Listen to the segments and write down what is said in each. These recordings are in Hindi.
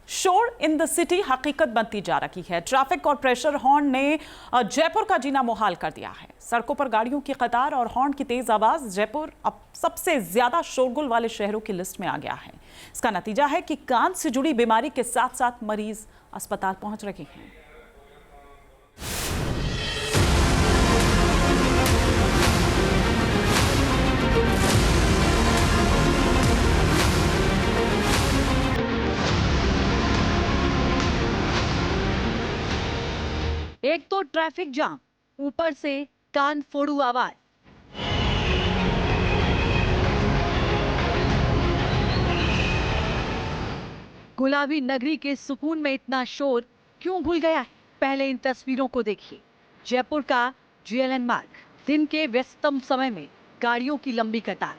शोर इन द सिटी हकीकत बनती जा रही है। ट्रैफिक और प्रेशर हॉर्न ने जयपुर का जीना मुहाल कर दिया है। सड़कों पर गाड़ियों की कतार और हॉर्न की तेज आवाज जयपुर अब सबसे ज्यादा शोरगुल वाले शहरों की लिस्ट में आ गया है। इसका नतीजा है कि कान से जुड़ी बीमारी के साथ साथ मरीज अस्पताल पहुंच रहे हैं। एक तो ट्रैफिक जाम, ऊपर से कान फोड़ू आवाज। गुलाबी नगरी के सुकून में इतना शोर क्यों घुल गया है? पहले इन तस्वीरों को देखिए। जयपुर का GLN मार्ग, दिन के व्यस्ततम समय में गाड़ियों की लंबी कतार।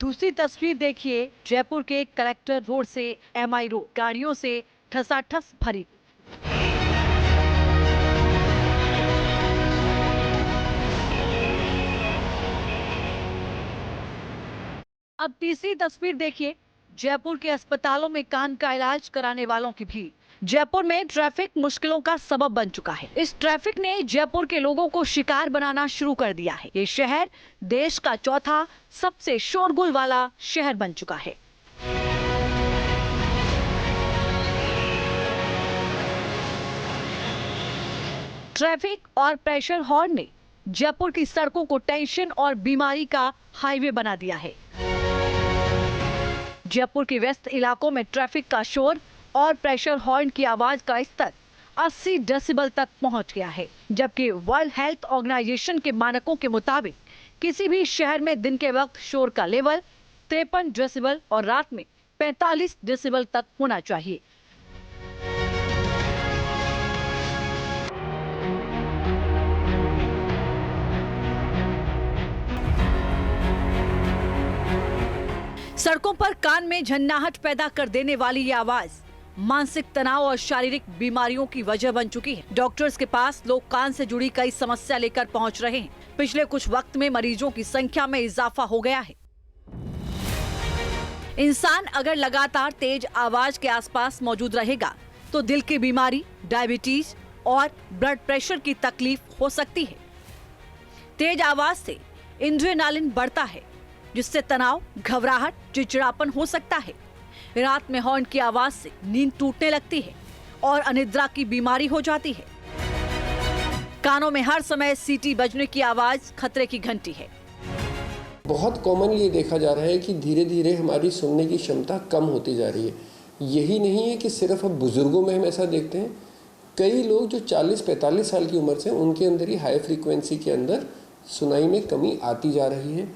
दूसरी तस्वीर देखिए, जयपुर के कलेक्टर रोड से MI रोड, गाड़ियों से ठसाठस भरी। अब तीसरी तस्वीर देखिए, जयपुर के अस्पतालों में कान का इलाज कराने वालों की भीड़। जयपुर में ट्रैफिक मुश्किलों का सबब बन चुका है। इस ट्रैफिक ने जयपुर के लोगों को शिकार बनाना शुरू कर दिया है। ये शहर देश का चौथा सबसे शोरगुल वाला शहर बन चुका है। ट्रैफिक और प्रेशर हॉर्न ने जयपुर की सड़कों को टेंशन और बीमारी का हाईवे बना दिया है। जयपुर के व्यस्त इलाकों में ट्रैफिक का शोर और प्रेशर हॉर्न की आवाज का स्तर 80 डेसिबल तक पहुंच गया है, जबकि वर्ल्ड हेल्थ ऑर्गेनाइजेशन के मानकों के मुताबिक किसी भी शहर में दिन के वक्त शोर का लेवल 53 डेसिबल और रात में 45 डेसिबल तक होना चाहिए। सड़कों पर कान में झन्नाहट पैदा कर देने वाली ये आवाज मानसिक तनाव और शारीरिक बीमारियों की वजह बन चुकी है। डॉक्टर्स के पास लोग कान से जुड़ी कई समस्या लेकर पहुंच रहे हैं। पिछले कुछ वक्त में मरीजों की संख्या में इजाफा हो गया है। इंसान अगर लगातार तेज आवाज के आसपास मौजूद रहेगा तो दिल की बीमारी, डायबिटीज और ब्लड प्रेशर की तकलीफ हो सकती है। तेज आवाज से एड्रेनालिन बढ़ता है, जिससे तनाव, घबराहट, चिड़चिड़ापन हो सकता है। रात में हॉर्न की आवाज से नींद टूटने लगती है और अनिद्रा की बीमारी हो जाती है। कानों में हर समय सीटी बजने की आवाज खतरे की घंटी है। बहुत कॉमनली ये देखा जा रहा है कि धीरे धीरे हमारी सुनने की क्षमता कम होती जा रही है। यही नहीं है कि सिर्फ अब बुजुर्गों में हम ऐसा देखते हैं, कई लोग जो 40-45 साल की उम्र से उनके अंदर ही हाई फ्रीक्वेंसी के अंदर सुनाई में कमी आती जा रही है,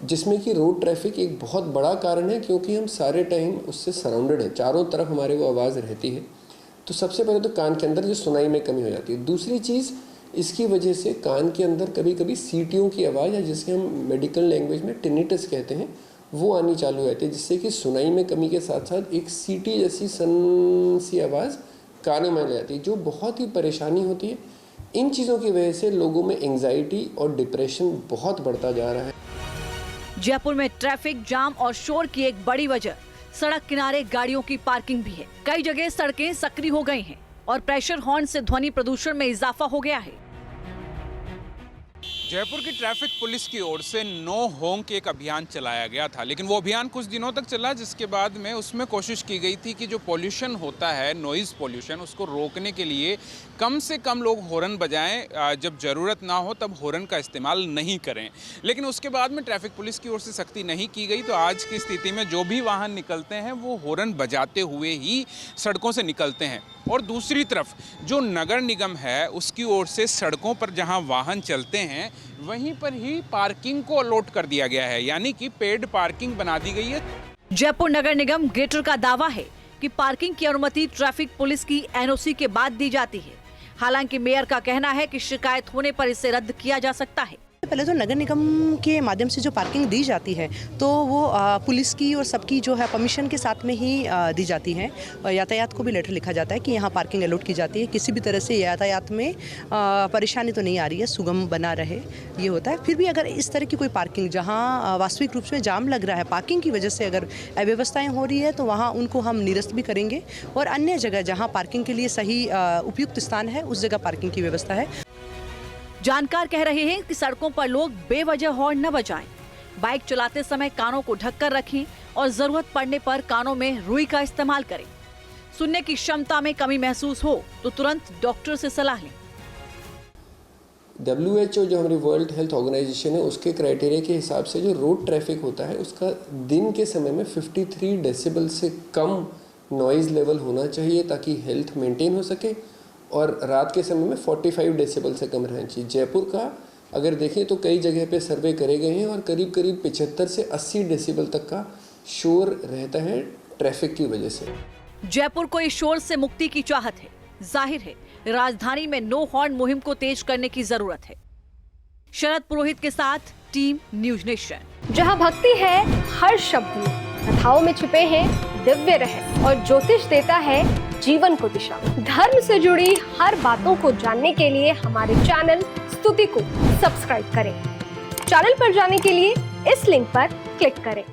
जिसमें कि रोड ट्रैफिक एक बहुत बड़ा कारण है, क्योंकि हम सारे टाइम उससे सराउंडेड हैं, चारों तरफ हमारे वो आवाज़ रहती है। तो सबसे पहले तो कान के अंदर जो सुनाई में कमी हो जाती है। दूसरी चीज़, इसकी वजह से कान के अंदर कभी कभी सीटियों की आवाज़, या जिसके हम मेडिकल लैंग्वेज में टिनिटस कहते हैं, वो आनी चालू हो जाती है, जिससे कि सुनाई में कमी के साथ साथ एक सीटी जैसी सन सी आवाज़ कानों में ले जाती है, जो बहुत ही परेशानी होती है। इन चीज़ों की वजह से लोगों में एंग्जाइटी और डिप्रेशन बहुत बढ़ता जा रहा है। जयपुर में ट्रैफिक जाम और शोर की एक बड़ी वजह सड़क किनारे गाड़ियों की पार्किंग भी है। कई जगह सड़कें सक्रिय हो गई हैं और प्रेशर हॉर्न से ध्वनि प्रदूषण में इजाफा हो गया है। जयपुर की ट्रैफिक पुलिस की ओर से नो होंक एक अभियान चलाया गया था, लेकिन वो अभियान कुछ दिनों तक चला, जिसके बाद में उसमें कोशिश की गई थी कि जो पोल्यूशन होता है, नॉइज़ पोल्यूशन, उसको रोकने के लिए कम से कम लोग हॉर्न बजाएं, जब ज़रूरत ना हो तब हॉर्न का इस्तेमाल नहीं करें। लेकिन उसके बाद में ट्रैफिक पुलिस की ओर से सख्ती नहीं की गई, तो आज की स्थिति में जो भी वाहन निकलते हैं वो हॉर्न बजाते हुए ही सड़कों से निकलते हैं। और दूसरी तरफ जो नगर निगम है उसकी ओर से सड़कों पर जहां वाहन चलते हैं वहीं पर ही पार्किंग को अलॉट कर दिया गया है, यानी कि पेड पार्किंग बना दी गई है। जयपुर नगर निगम ग्रेटर का दावा है कि पार्किंग की अनुमति ट्रैफिक पुलिस की NOC के बाद दी जाती है। हालांकि मेयर का कहना है कि शिकायत होने पर इसे रद्द किया जा सकता है। पहले तो नगर निगम के माध्यम से जो पार्किंग दी जाती है तो वो पुलिस की और सबकी जो है परमिशन के साथ में ही दी जाती है। और यातायात को भी लेटर लिखा जाता है कि यहाँ पार्किंग अलॉट की जाती है, किसी भी तरह से यातायात में परेशानी तो नहीं आ रही है, सुगम बना रहे ये होता है। फिर भी अगर इस तरह की कोई पार्किंग जहाँ वास्तविक रूप से जाम लग रहा है, पार्किंग की वजह से अगर अव्यवस्थाएँ हो रही है तो वहाँ उनको हम निरस्त भी करेंगे और अन्य जगह जहाँ पार्किंग के लिए सही उपयुक्त स्थान है उस जगह पार्किंग की व्यवस्था है। जानकार कह रहे हैं कि सड़कों पर लोग बेवजह हॉर्न न बजाएं, बाइक चलाते समय कानों को ढककर रखें और जरूरत पड़ने पर कानों में रुई का इस्तेमाल करें। सुनने की क्षमता में कमी महसूस हो तो तुरंत डॉक्टर से सलाह लें। WHO जो हमारी वर्ल्ड हेल्थ ऑर्गेनाइजेशन है उसके क्राइटेरिया के हिसाब से जो रोड ट्रैफिक होता है उसका दिन के समय में 53 डेसिबल से कम नॉइज़ लेवल होना चाहिए ताकि हेल्थ मेंटेन हो सके, और रात के समय में 45 डेसिबल से कम रहना चाहिए। जयपुर का अगर देखें तो कई जगह पे सर्वे करे गए हैं और करीब 75 से 80 डेसिबल तक का शोर रहता है ट्रैफिक की वजह से। जयपुर को इस शोर से मुक्ति की चाहत है। जाहिर है राजधानी में नो हॉर्न मुहिम को तेज करने की जरूरत है। शरद पुरोहित के साथ टीम न्यूज नेशन। जहां भक्ति है हर शब्द में, कथाओं में छुपे हैं दिव्य रहस्य और ज्योतिष देता है जीवन को दिशा। धर्म से जुड़ी हर बातों को जानने के लिए हमारे चैनल स्तुति को सब्सक्राइब करें। चैनल पर जाने के लिए इस लिंक पर क्लिक करें।